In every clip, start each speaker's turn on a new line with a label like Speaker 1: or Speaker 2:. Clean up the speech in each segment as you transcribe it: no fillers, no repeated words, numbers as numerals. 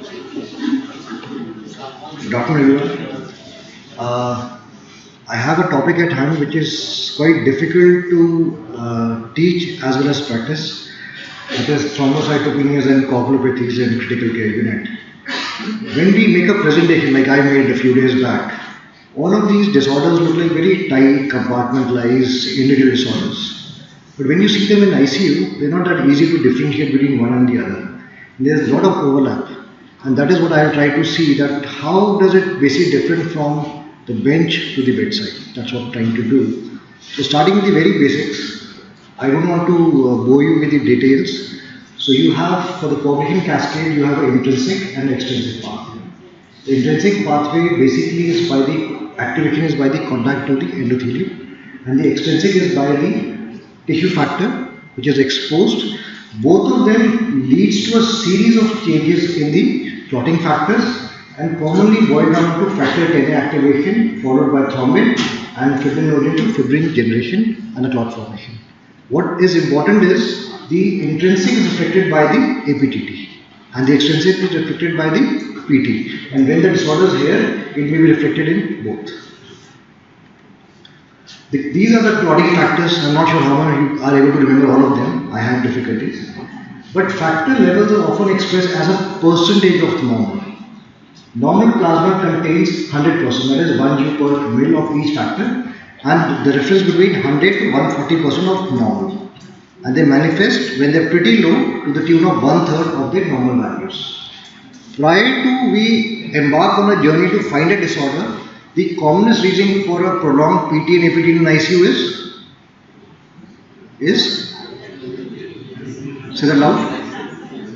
Speaker 1: Good afternoon, everyone. I have a topic at hand which is quite difficult to teach as well as practice. That is thrombocytopenias and coagulopathies in critical care unit. When we make a presentation like I made a few days back, all of these disorders look like very tight, compartmentalized, individual disorders. But when you see them in ICU, they're not that easy to differentiate between one and the other. There's a lot of overlap. And that is what I'll try to see, that how does it basically different from the bench to the bedside. That's what I'm trying to do. So starting with the very basics, I don't want to bore you with the details. So you have, for the coagulation cascade, you have an intrinsic and extrinsic pathway. The intrinsic pathway basically is by the activation is by the contact to the endothelium, and the extrinsic is by the tissue factor which is exposed. Both of them leads to a series of changes in the clotting factors and commonly boil down to factor 10 activation followed by thrombin and fibrinogen to fibrin generation and a clot formation. What is important is the intrinsic is affected by the APTT and the extrinsic is affected by the PT, and when the disorder is here, it may be reflected in both. These are the clotting factors. I'm not sure how many you are able to remember all of them. I have difficulties. But factor levels are often expressed as a percentage of normal. Normal plasma contains 100%, that is 1 G per mil of each factor, and the difference between 100 to 140% of normal. And they manifest when they're pretty low to the tune of 1/3 of their normal values. Prior to we embark on a journey to find a disorder, the commonest reason for a prolonged PT and APT in ICU is say that loud.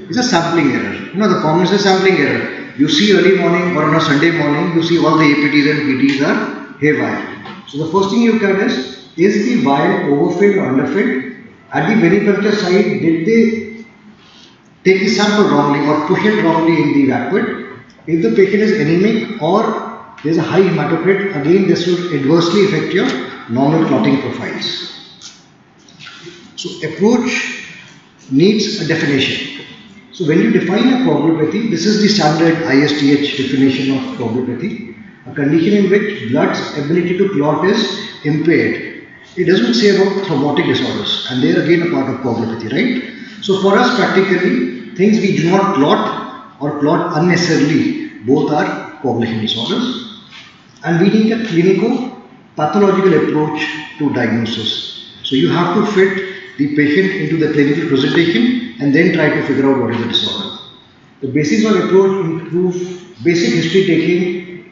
Speaker 1: It's a sampling error. The commonest is sampling error. You see early morning or on a Sunday morning, you see all the APTs and PTs are haywire. So the first thing you can is the vial overfilled or underfilled? At the venipuncture site, did they take the sample wrongly or push it wrongly in the vacuole? If the patient is anemic or there is a high hematocrit, again this will adversely affect your normal clotting profiles. So approach needs a definition. So when you define a coagulopathy, this is the standard ISTH definition of coagulopathy, a condition in which blood's ability to clot is impaired. It doesn't say about thrombotic disorders, and they are again a part of coagulopathy, right? So for us practically, things we do not clot or clot unnecessarily, both are coagulation disorders. And we need a clinico-pathological approach to diagnosis. So you have to fit the patient into the clinical presentation and then try to figure out what is the disorder. The basics of approach include basic history taking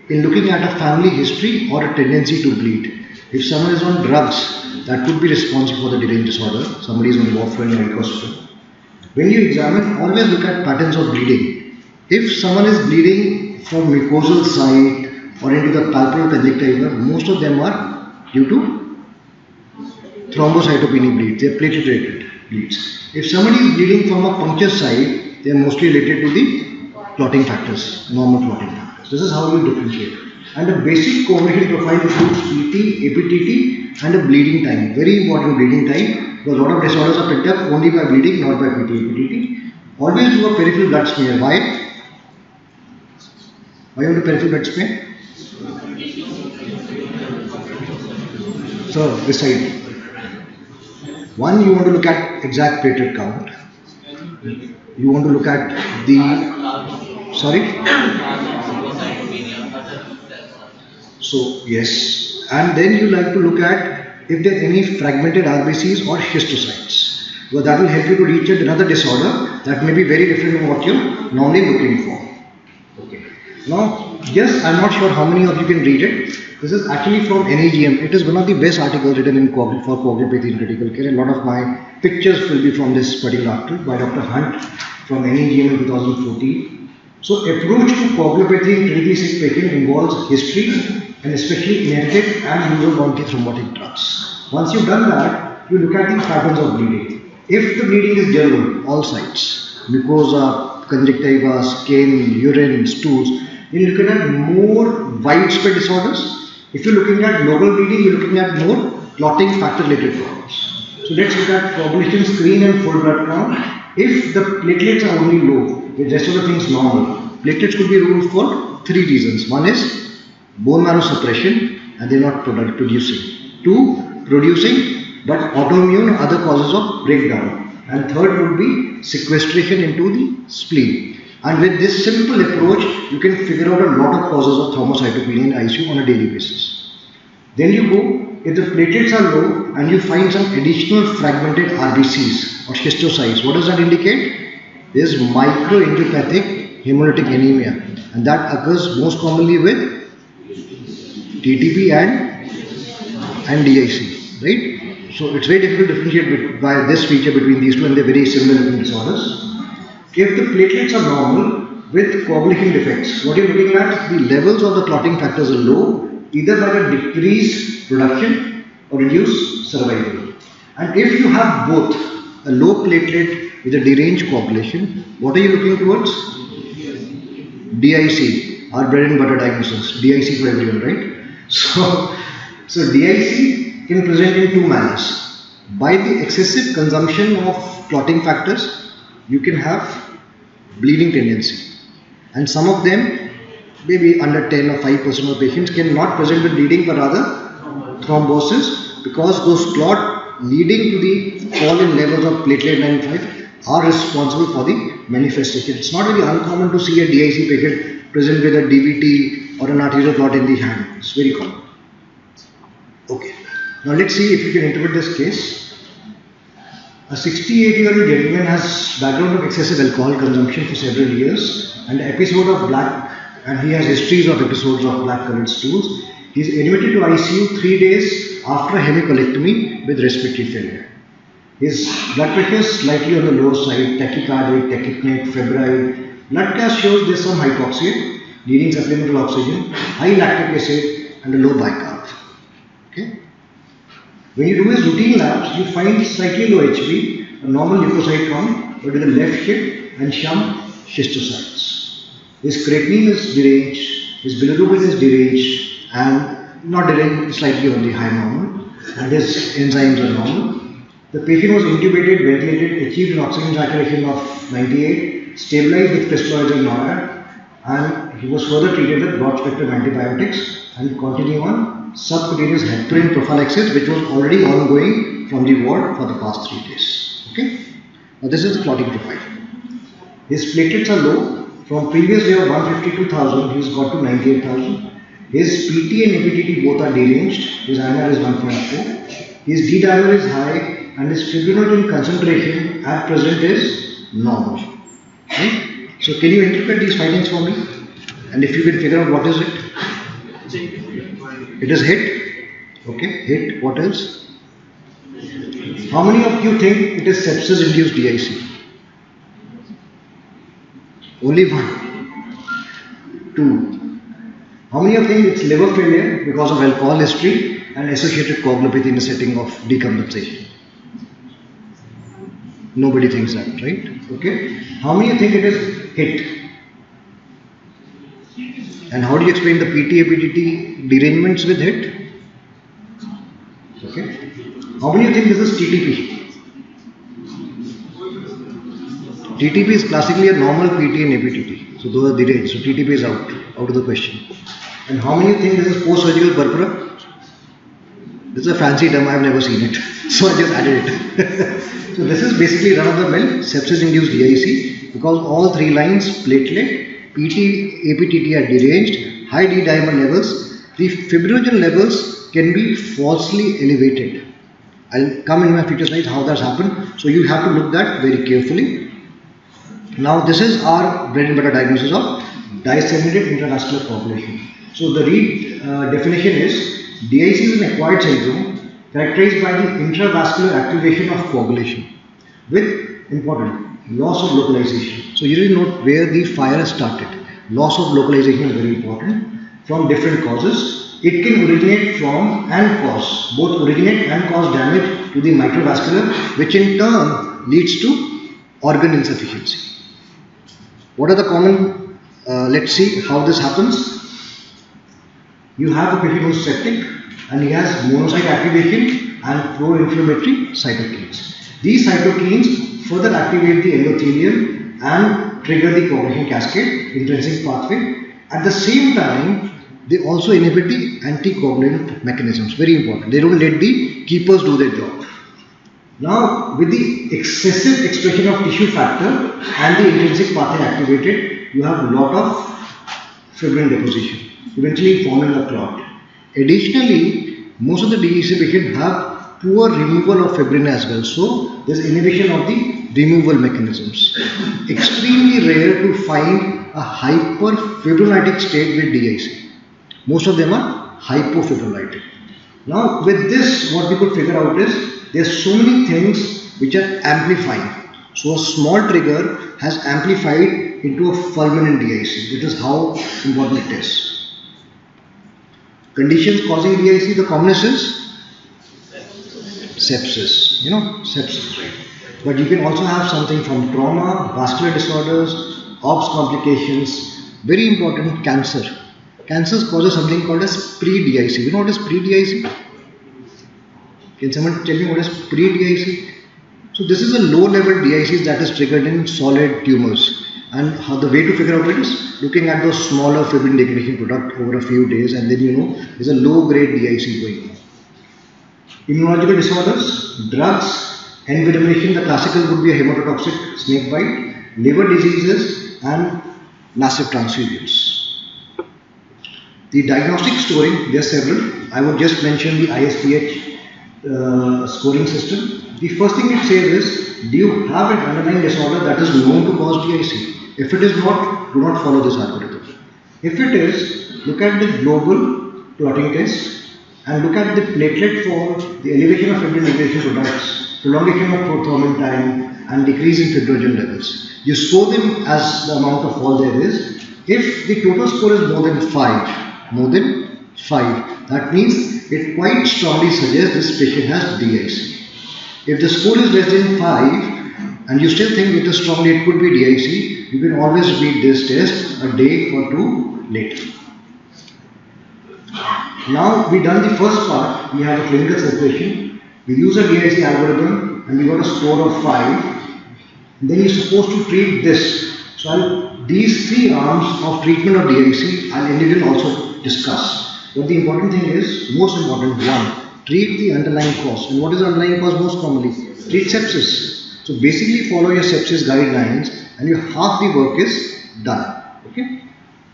Speaker 1: in looking at a family history or a tendency to bleed. If someone is on drugs, that could be responsible for the deranged disorder. Somebody is on warfarin or icosapent. When you examine, always look at patterns of bleeding. If someone is bleeding from mucosal site or into the palpebral conjunctiva, most of them are due to thrombocytopenic bleeds. They are platelet-related bleeds. If somebody is bleeding from a puncture site, they are mostly related to the clotting factors, normal clotting factors. This is how you differentiate. And a basic coagulation profile includes PT, APTT, and a bleeding time. Very important bleeding time, because a lot of disorders are picked up only by bleeding, not by PT, APTT. Always do a peripheral blood smear. Why? Why you want a peripheral blood smear? So, this side. One, you want to look at exact platelet count. You want to look at the, sorry? So, yes. And then you like to look at if there are any fragmented RBCs or histiocytes. Because that will help you to reach another disorder that may be very different from what you're normally looking for. Okay. Now, yes, I'm not sure how many of you can read it. This is actually from NEGM. It is one of the best articles written in for coagulopathy in critical care. A lot of my pictures will be from this particular article by Dr. Hunt from NEGM in 2014. So, approach to coagulopathy in critically sick patient involves history and especially inherited and use of antithrombotic drugs. Once you've done that, you look at the patterns of bleeding. If the bleeding is general, all sides, mucosa, conjunctiva, skin, urine, stools, then you're looking at more widespread disorders. If you're looking at local bleeding, you're looking at more clotting factor related problems. So let's look at coagulation screen and full blood count. If the platelets are only low, the rest of the things normal, platelets could be removed for three reasons. One is bone marrow suppression and they're not producing. Two, producing but autoimmune or other causes of breakdown. And third would be sequestration into the spleen. And with this simple approach, you can figure out a lot of causes of thrombocytopenia in ICU on a daily basis. Then you go, if the platelets are low and you find some additional fragmented RBCs or schistocytes, what does that indicate? There is microangiopathic hemolytic anemia, and that occurs most commonly with TTP and DIC, right? So it's very difficult to differentiate by this feature between these two, and they're very similar looking disorders. If the platelets are normal with coagulation defects, what you're looking at, the levels of the clotting factors are low, either by the decreased production or reduced survival. And if you have both a low platelet with a deranged coagulation, what are you looking towards? DIC, our bread and butter diagnosis, DIC for everyone, right? So DIC can present in two manners. By the excessive consumption of clotting factors, you can have bleeding tendency, and some of them, maybe under 10 or 5% of patients, cannot present with bleeding but rather thrombosis, because those clots leading to the fall in levels of platelet 95 are responsible for the manifestation. It's not very uncommon to see a DIC patient present with a DVT or an arterial clot in the hand. It's very common. Okay, now let's see if you can interpret this case. A 68-year-old gentleman has background of excessive alcohol consumption for several years and episode of and he has histories of episodes of black colored stools. He is admitted to ICU 3 days after hemicolectomy with respiratory failure. His blood pressure is slightly on the lower side, tachycardic, tachypneic, febrile. Blood test shows there is some hypoxia, needing supplemental oxygen, high lactic acid and a low bicarb. Okay. When you do his routine labs, you find slightly low HB, a normal leukocyte count, but with a left hip and some schistocytes. His creatinine is deranged, his bilirubin is deranged, and not deranged, slightly on the high normal, and his enzymes are normal. The patient was intubated, ventilated, achieved an oxygen saturation of 98, stabilized with crystalloids and NORAD, and he was further treated with broad spectrum antibiotics and continued on subcutaneous heparin prophylaxis, which was already ongoing from the ward for the past 3 days. Okay. Now this is the clotting profile. His platelets are low. From previous day of 152,000, he's got to 98,000. His PT and APTT both are deranged. His INR is 1.4. His D dimer is high, and his fibrinogen concentration at present is normal. Right? So can you interpret these findings for me? And if you can figure out what is it? It is HIT. Okay, HIT. What else? How many of you think it is sepsis-induced DIC? Only one. Two. How many of you think it's liver failure because of alcohol history and associated coagulopathy in the setting of decompensation? Nobody thinks that, right? Okay. How many think it is HIT? And how do you explain the PT, APTT derangements with HIT? Okay. How many think this is TTP? TTP is classically a normal PT and APTT. So those are deranged. So TTP is out of the question. And how many think this is post-surgical purpura? This is a fancy term, I have never seen it. So I just added it. So this is basically run-of-the-mill sepsis-induced DIC, because all three lines, platelet, PT, APTT are deranged, high D dimer levels. The fibrinogen levels can be falsely elevated. I'll come in my future slides how that's happened. So you have to look that very carefully. Now this is our bread and butter diagnosis of disseminated intravascular coagulation. So the definition is DIC is an acquired syndrome characterized by the intravascular activation of coagulation with important loss of localization. So you really note where the fire has started. Loss of localization is very important from different causes. It can originate from and cause, both originate and cause damage to the microvascular, which in turn leads to organ insufficiency. What are the common, let's see how this happens. You have a patient who is septic and he has monocyte activation and pro-inflammatory cytokines. These cytokines further activate the endothelium and trigger the coagulation cascade, intrinsic pathway. At the same time, they also inhibit the anticoagulant mechanisms. Very important. They don't let the keepers do their job. Now, with the excessive expression of tissue factor and the intrinsic pathway activated, you have a lot of fibrin deposition, eventually forming a clot. Additionally, most of the DIC patients have poor removal of fibrin as well. So, there is inhibition of the removal mechanisms. Extremely rare to find a hyperfibrinolytic state with DIC. Most of them are hypofibrinolytic. Now, with this, what we could figure out is there are so many things which are amplifying. So, a small trigger has amplified into a fulminant DIC. That is how important it is. Conditions causing DIC, the commonest is sepsis. Sepsis, right? But you can also have something from trauma, vascular disorders, OBS complications. Very important, cancer. Cancer causes something called as pre-DIC. You know what is pre-DIC? Can someone tell me what is pre-DIC? So this is a low-level DIC that is triggered in solid tumors. And how the way to figure out it is looking at those smaller fibrin degradation product over a few days, and then there's a low-grade DIC going on. Immunological disorders, drugs, envenomation, the classical would be a hematotoxic snake bite, liver diseases, and massive transfusions. The diagnostic scoring, there are several. I would just mention the ISTH scoring system. The first thing it says is, do you have an underlying disorder that is known to cause DIC? If it is not, do not follow this algorithm. If it is, look at the global clotting test and look at the platelet fall, the elevation of fibrin degradation products, prolongation of prothrombin time, and decrease in fibrogen levels. You score them as the amount of fall there is. If the total score is more than 5, that means it quite strongly suggests this patient has DIC. If the score is less than 5 and you still think it is strongly it could be DIC, you can always repeat this test a day or two later. Now we done the first part, we have a clinical separation. We use a DIC algorithm and we got a score of 5. Then you're supposed to treat this. So these 3 arms of treatment of DIC I'll individually also discuss. But the important thing is, most important one, treat the underlying cause. And what is the underlying cause most commonly? Treat sepsis. So basically follow your sepsis guidelines and your half the work is done. Okay?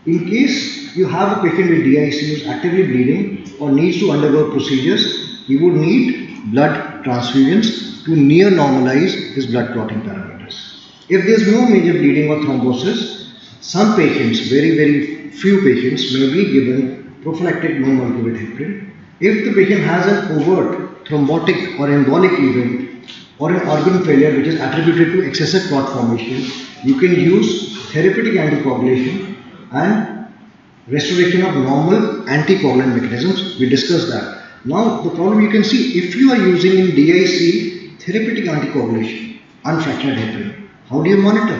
Speaker 1: In case you have a patient with DIC who is actively bleeding or needs to undergo procedures, you would need blood transfusions to near normalize his blood clotting parameters. If there is no major bleeding or thrombosis, some patients, very few patients, may be given prophylactic non-molybdenum heparin. If the patient has an overt thrombotic or embolic event or an organ failure which is attributed to excessive clot formation, you can use therapeutic anticoagulation and restoration of normal anticoagulant mechanisms. We discussed that. Now the problem you can see, if you are using in DIC therapeutic anticoagulation, unfractionated heparin, how do you monitor?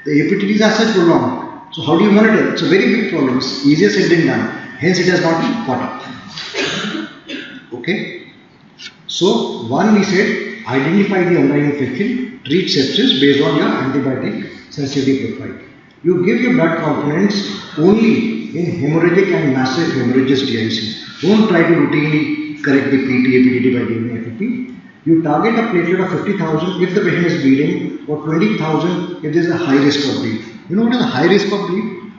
Speaker 1: The APTT is as such prolonged. So how do you monitor? It's a very big problem. It's easier said than done. Hence it has not been caught up. Okay. So one, we said identify the underlying infection, treat sepsis based on your antibiotic sensitivity profile. You give your blood components only in hemorrhagic and massive hemorrhages DIC. Don't try to routinely correct the PT, APTT by giving FFP. You target a platelet of 50,000 if the patient is bleeding, or 20,000 if there is a high risk of bleed. You know what is a high risk of bleed?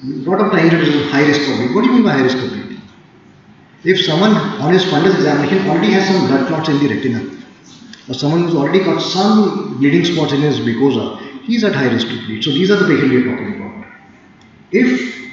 Speaker 1: A lot of times it is a high risk of bleed. What do you mean by high risk of bleed? If someone on his fundus examination already has some blood clots in the retina, or someone who's already got some bleeding spots in his mucosa, he is at high risk to bleed. So these are the patients we are talking about. If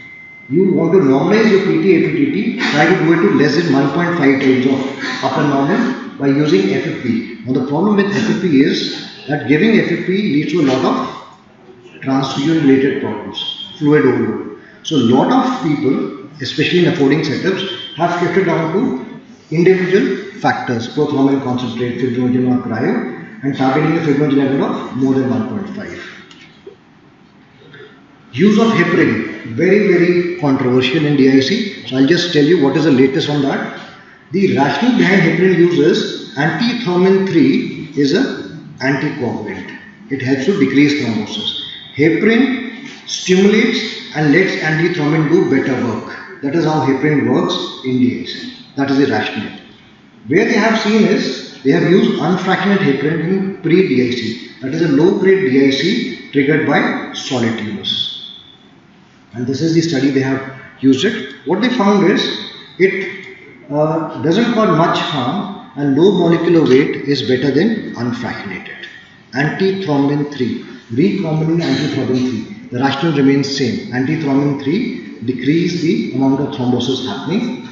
Speaker 1: you want to normalize your PT, APTT, try to do it to less than 1.5 times of upper normal by using FFP. Now the problem with FFP is that giving FFP leads to a lot of transfusion related problems, fluid overload. So a lot of people, especially in affording setups, have kept it down to individual factors, prothrombin concentrate, fibrinogen or cryo, and targeting a fibrinogen level of more than 1.5. Use of heparin, very controversial in DIC. So I'll just tell you what is the latest on that. The rationale behind heparin use is antithrombin 3 is an anticoagulant. It helps to decrease thrombosis. Heparin stimulates and lets antithrombin do better work. That is how heparin works in DIC. That is the rationale. Where they have seen is, they have used unfractionated heparin in pre-DIC. That is a low-grade DIC triggered by solid tumors. And this is the study they have used it. What they found is, it doesn't cause much harm and low molecular weight is better than unfractionated. Antithrombin 3, recombinant antithrombin 3. The rationale remains same. Antithrombin 3 decrease the amount of thrombosis happening.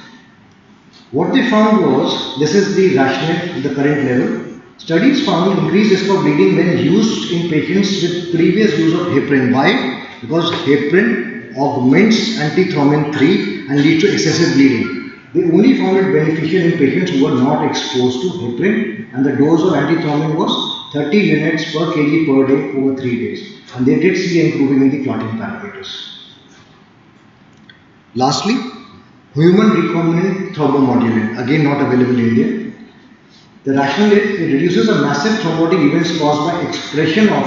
Speaker 1: What they found was, this is the rationale at the current level. Studies found increased risk of bleeding when used in patients with previous use of heparin. Why? Because heparin augments antithrombin 3 and leads to excessive bleeding. They only found it beneficial in patients who were not exposed to heparin, and the dose of antithrombin was 30 units per kg per day over 3 days. And they did see improving in the clotting parameters. Lastly, human recombinant thrombomodulin, again not available in India. The rationale is, it reduces the massive thrombotic events caused by expression of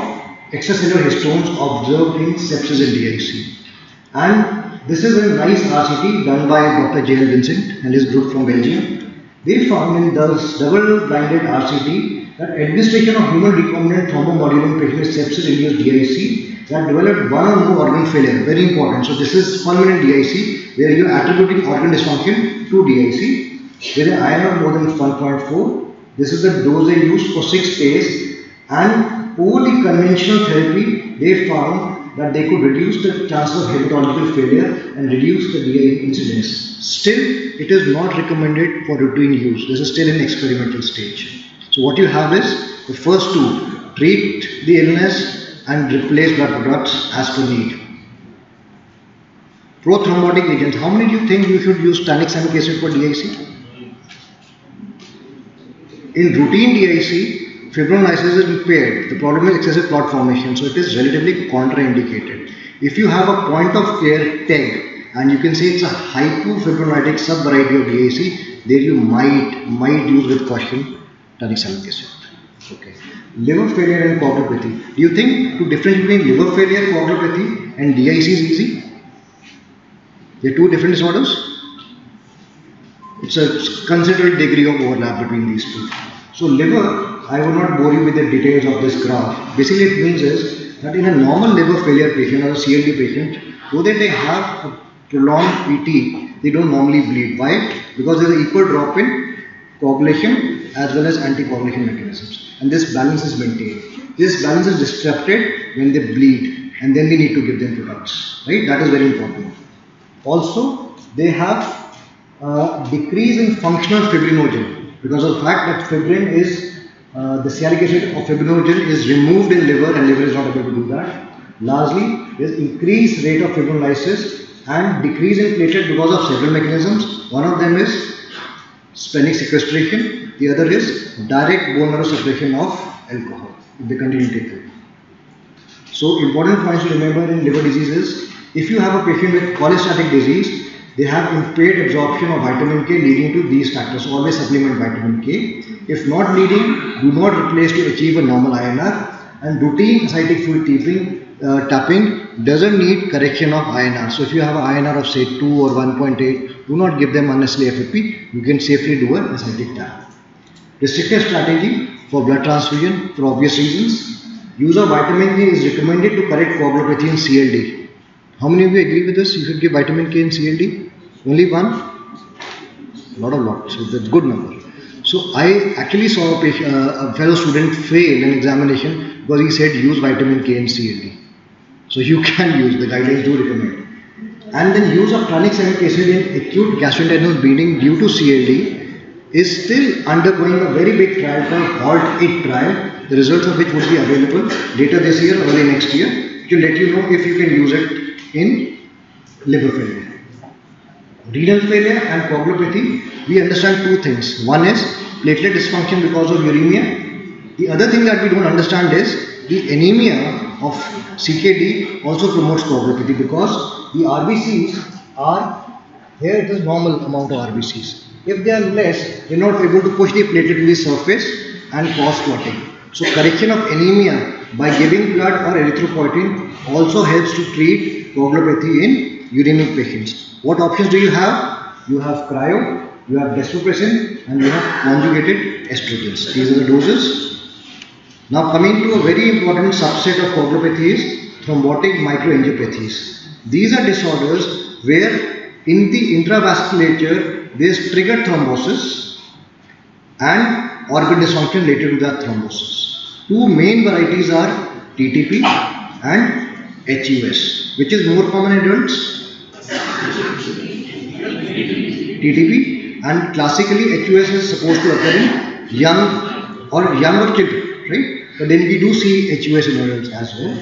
Speaker 1: extracellular histones observed in sepsis and DIC. And this is a nice RCT done by Dr. J.L. Vincent and his group from Belgium. They found in this double-blinded RCT that administration of human recombinant thrombomodulin patients with sepsis-induced DIC that developed one or more organ failure, very important. So this is fulminant DIC, where you are attributing organ dysfunction to DIC, with an INR more than 1.4. This is the dose they used for 6 days, and over the conventional therapy, they found that they could reduce the chances of hematological failure and reduce the DIC incidence. Still, it is not recommended for routine use. This is still in experimental stage. So what you have is, the first two, treat the illness and replace blood products as per need. Prothrombotic agents, how many do you think you should use tranexamic acid for DIC? In routine DIC, fibrinolysis is impaired. The problem is excessive clot formation, so it is relatively contraindicated. If you have a point of care TEG, and you can say it's a hypofibrinolytic sub-variety of DIC, there you might use with caution tranexamic acid. Okay. Liver failure and coagulopathy. Do you think to differentiate between liver failure, coagulopathy and DIC is easy? They are two different disorders. It's a considerable degree of overlap between these two. So liver, I will not bore you with the details of this graph. Basically it means is that in a normal liver failure patient or a CLD patient, though they have a prolonged PT, they don't normally bleed. Why? Because there is an equal drop in coagulation as well as anticoagulation mechanisms. And this balance is maintained. This balance is disrupted when they bleed, and then we need to give them products. Right? That is very important. Also, they have decrease in functional fibrinogen because of the fact that fibrin is the sialic acid of fibrinogen is removed in liver, and liver is not able to do that. Lastly, there is increased rate of fibrinolysis and decrease in platelet because of several mechanisms. One of them is splenic sequestration, the other is direct bone marrow suppression of alcohol if they continue to take it. So important points to remember in liver disease is, if you have a patient with cholestatic disease, they have impaired absorption of vitamin K leading to these factors. So always supplement vitamin K. If not needing, do not replace to achieve a normal INR. And routine ascitic fluid tapping doesn't need correction of INR. So if you have an INR of say 2 or 1.8, do not give them unnecessary FFP. You can safely do an ascitic tap. Restricted strategy for blood transfusion for obvious reasons. Use of vitamin K is recommended to correct coagulopathy in CLD. How many of you agree with this? You should give vitamin K in CLD? Only one? Lot. So that's a good number. So I actually saw a fellow student fail an examination because he said use vitamin K in CLD. So you can use, the guidelines do recommend. And then use of tranexamic acid in acute gastrointestinal bleeding due to CLD is still undergoing a very big trial called HALT-IT trial, the results of which would be available later this year or early next year. It will let you know if you can use it in liver failure. Renal failure and coagulopathy, we understand two things. One is platelet dysfunction because of uremia. The other thing that we don't understand is the anemia of CKD also promotes coagulopathy because the RBCs are, here it is normal amount of RBCs. If they are less, they are not able to push the platelet to the surface and cause clotting. So correction of anemia by giving blood or erythropoietin also helps to treat coagulopathy in uremic patients. What options do you have? You have cryo, you have desmopressin, and you have conjugated estrogens. These are the doses. Now coming to a very important subset of coagulopathies, thrombotic microangiopathies. These are disorders where in the intravasculature there is triggered thrombosis and organ dysfunction related to that thrombosis. Two main varieties are TTP and HUS. Which is more common in adults? TTP, and classically HUS is supposed to occur in younger children, right? But then we do see HUS in adults as well.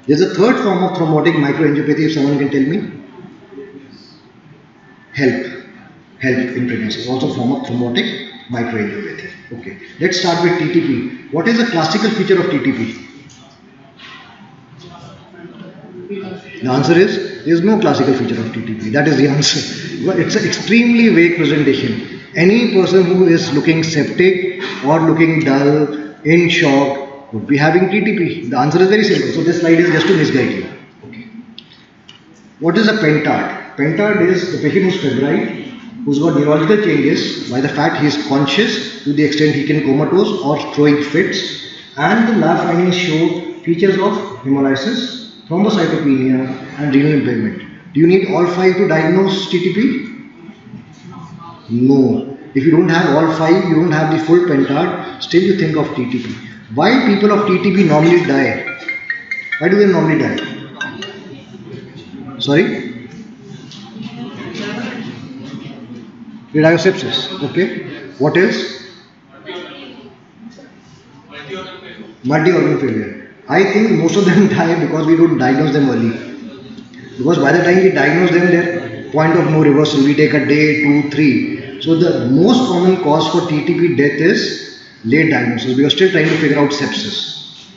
Speaker 1: There is a third form of thrombotic microangiopathy, if someone can tell me. HELP in pregnancy, also a form of thrombotic microangiopathy. Okay, let's start with TTP. What is the classical feature of TTP? The answer is there is no classical feature of TTP. That is the answer. But it's an extremely vague presentation. Any person who is looking septic or looking dull, in shock, would be having TTP. The answer is very simple. So this slide is just to misguide you. Okay. What is a pentad? Pentad is the patient who's febrile, who's got neurological changes. By the fact he is conscious to the extent he can comatose or throwing fits, and the lab findings show features of hemolysis, thrombocytopenia, and renal impairment. Do you need all five to diagnose TTP? No. If you don't have all five, you don't have the full pentad, still you think of TTP. Why people of TTP normally die? Why do they normally die? Sorry? They die of sepsis. Okay. What else? Multi-organ failure. I think most of them die because we don't diagnose them early. Because by the time we diagnose them, their point of no reversal, we take a day, 2, 3. So the most common cause for TTP death is late diagnosis. We are still trying to figure out sepsis.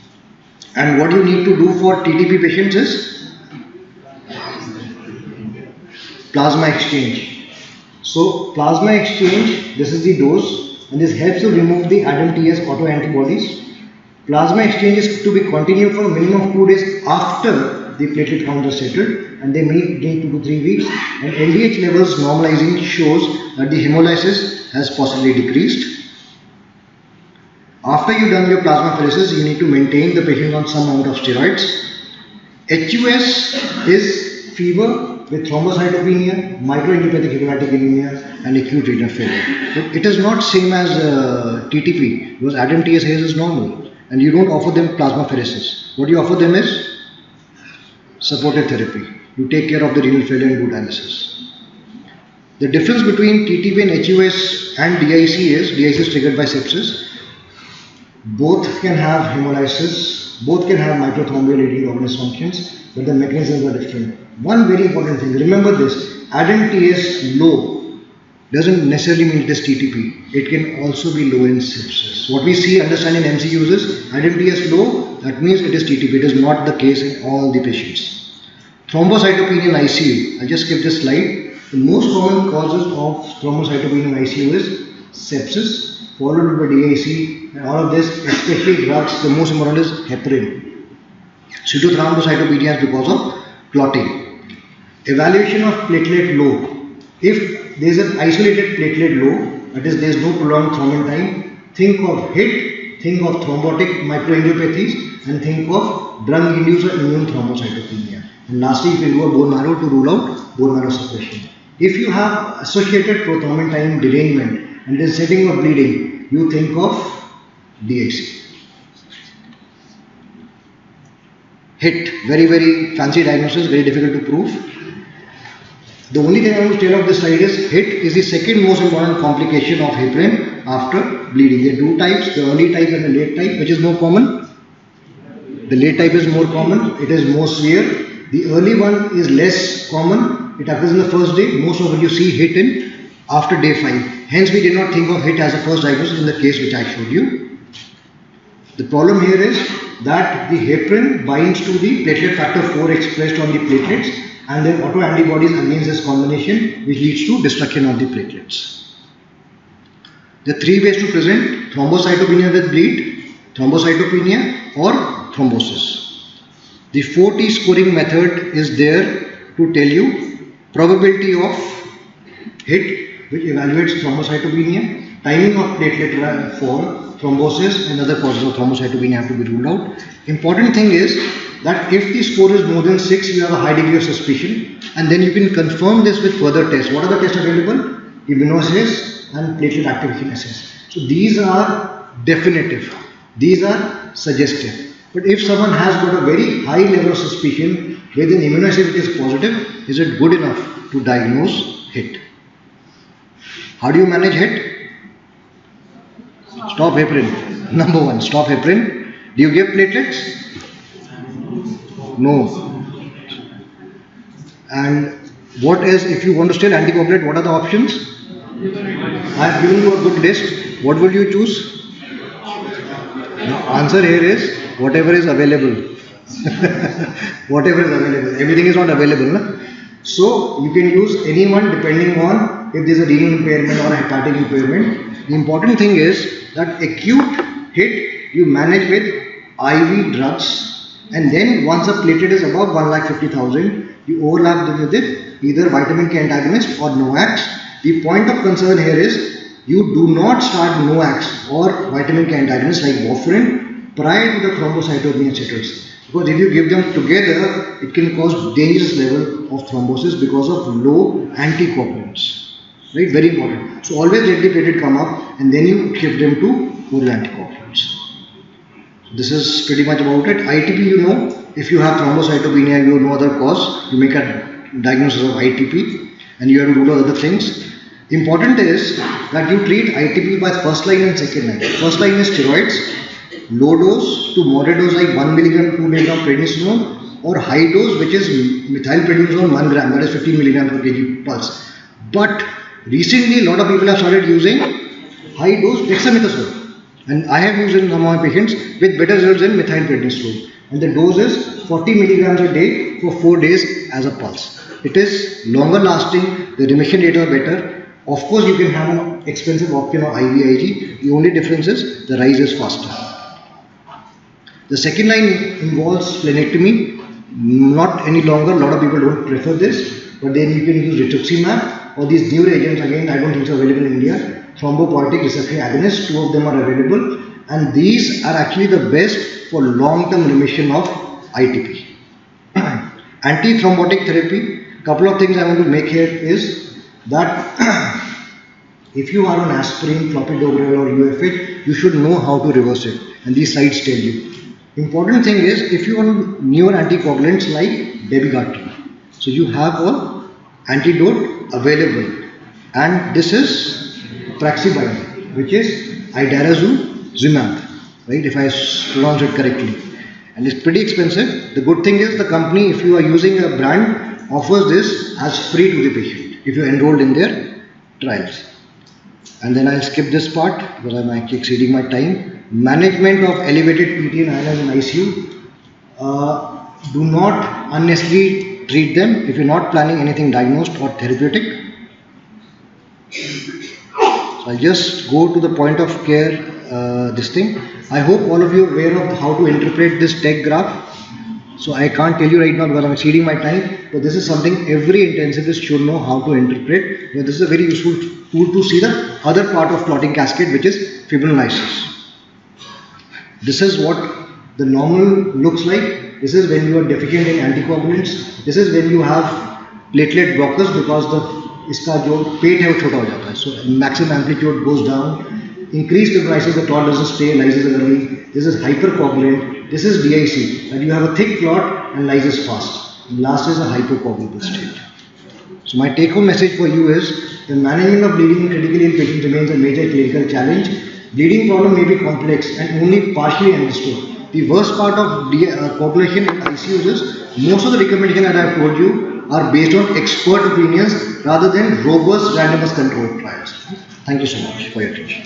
Speaker 1: And what you need to do for TTP patients is plasma exchange. So plasma exchange, this is the dose, and this helps to remove the ADAMTS autoantibodies. Plasma exchange is to be continued for a minimum of 2 days after the platelet count is settled, and they may gain 2 to 3 weeks. And LDH levels normalizing shows that the hemolysis has possibly decreased. After you've done your plasmapheresis, you need to maintain the patient on some amount of steroids. HUS is fever with thrombocytopenia, microangiopathic hepatic anemia, and acute renal failure. But it is not same as TTP, because ADAMTS is normal, and you don't offer them plasmapheresis. What you offer them is supportive therapy. You take care of the renal failure and do dialysis. The difference between TTP and HUS and DIC is triggered by sepsis. Both can have hemolysis, both can have microthromboid leading organ dysfunctions, but the mechanisms are different. One very important thing, remember this, ADAMTS low doesn't necessarily mean it is TTP. It can also be low in sepsis. What we see, understand in MCUs is ADAMTS low, that means it is TTP. It is not the case in all the patients. Thrombocytopenia in ICU, I just skipped this slide. The most common causes of thrombocytopenia in ICU is sepsis, followed by DIC, and all of this, especially drugs, the most important is heparin. Cytothrombocytopenia is because of clotting. Evaluation of platelet low. If there is an isolated platelet low, that is there is no prolonged thrombin time, think of HIT, think of thrombotic microangiopathies, and think of drug-induced immune thrombocytopenia. And lastly, you can do a bone marrow to rule out bone marrow suppression. If you have associated prothrombin time derangement and there is setting or bleeding, you think of DIC. HIT, very, very fancy diagnosis, very difficult to prove. The only thing I want to tell of this slide is HIT is the second most important complication of heparin after bleeding. There are two types, the early type and the late type. Which is more common? The late type is more common, it is more severe. The early one is less common, it occurs in the first day. Most of it you see HIT in after day 5. Hence we did not think of HIT as a first diagnosis in the case which I showed you. The problem here is that the heparin binds to the platelet factor 4 expressed on the platelets, and then autoantibodies against this combination, which leads to destruction of the platelets. There are 3 ways to present: thrombocytopenia with bleed, thrombocytopenia, or thrombosis. The 4T scoring method is there to tell you probability of hit, which evaluates thrombocytopenia, timing of platelet fall, thrombosis and other causes of thrombocytopenia have to be ruled out. Important thing is that if the score is more than 6, you have a high degree of suspicion, and then you can confirm this with further tests. What are the tests available? Immunoassays and platelet activation assays. So these are definitive, these are suggestive. But if someone has got a very high level of suspicion with an immunoassay which is positive, is it good enough to diagnose HIT? How do you manage HIT? Stop heparin. Number one, stop heparin. Do you give platelets? No. And what is, if you want to still anticoagulate, what are the options? I have given you a good list. What will you choose? The answer here is whatever is available. Whatever is available. Everything is not available. Na? So you can use anyone depending on if there is a renal impairment or a hepatic impairment. The important thing is that acute HIT you manage with IV drugs, and then once a platelet is above 1,50,000, you overlap them with it, either vitamin K antagonist or NOACs. The point of concern here is you do not start NOACs or vitamin K antagonists like warfarin prior to the thrombocytopenia settles. Because if you give them together, it can cause dangerous level of thrombosis because of low anticoagulants. Right, very important. So always let the platelet come up and then you shift them to oral anticoagulants. This is pretty much about it. ITP, you know, if you have thrombocytopenia and you have no other cause, you make a diagnosis of ITP and you have to rule out other things. Important is that you treat ITP by first line and second line. First line is steroids, low dose to moderate dose like 1 mg, 2 mg prednisolone, or high dose which is methylprednisolone 1 gram, that is 15 mg per kg pulse. But recently a lot of people have started using high dose dexamethasone. And I have used in some of my patients with better results than methylprednisolone. And the dose is 40 milligrams a day for 4 days as a pulse. It is longer lasting, the remission rate are better. Of course, you can have an expensive option of IVIG. The only difference is the rise is faster. The second line involves splenectomy. Not any longer, a lot of people don't prefer this. But then you can use rituximab or these newer agents, again I don't think so available in India. Thrombopoietic receptor agonists, 2 of them are available, and these are actually the best for long-term remission of ITP. Antithrombotic therapy, couple of things I want to make here is that if you are on aspirin, clopidogrel or UFH, you should know how to reverse it, and these slides tell you. Important thing is if you want newer anticoagulants like dabigatran, so you have a antidote available, and this is Praxibine, which is idarazumab, right, if I pronounce it correctly, and it's pretty expensive. The good thing is the company, if you are using a brand, offers this as free to the patient if you are enrolled in their trials. And then I'll skip this part because I'm actually exceeding my time. Management of elevated PT and INRs in ICU. Do not unnecessarily treat them if you're not planning anything diagnosed or therapeutic. I'll just go to the point of care, this thing. I hope all of you are aware of how to interpret this TEG graph. So I can't tell you right now because I'm exceeding my time, but this is something every intensivist should know how to interpret. But this is a very useful tool to see the other part of clotting cascade, which is fibrinolysis. This is what the normal looks like. This is when you are deficient in anticoagulants. This is when you have platelet blockers because the इसका जो पेट है वो छोटा हो जाता है, so maximum amplitude goes down, increased fibrinolysis, the clot doesn't stay, lyses early. This is hypercoagulant. This is DIC, that you have a thick clot and lyses fast. And last is a hypocoagulable state. So my take-home message for you is the management of bleeding in critically ill patients remains a major clinical challenge. Bleeding problem may be complex and only partially understood. The worst part of coagulation in ICUs is most of the recommendations that I have told you are based on expert opinions rather than robust randomized controlled trials. Thank you so much for your attention.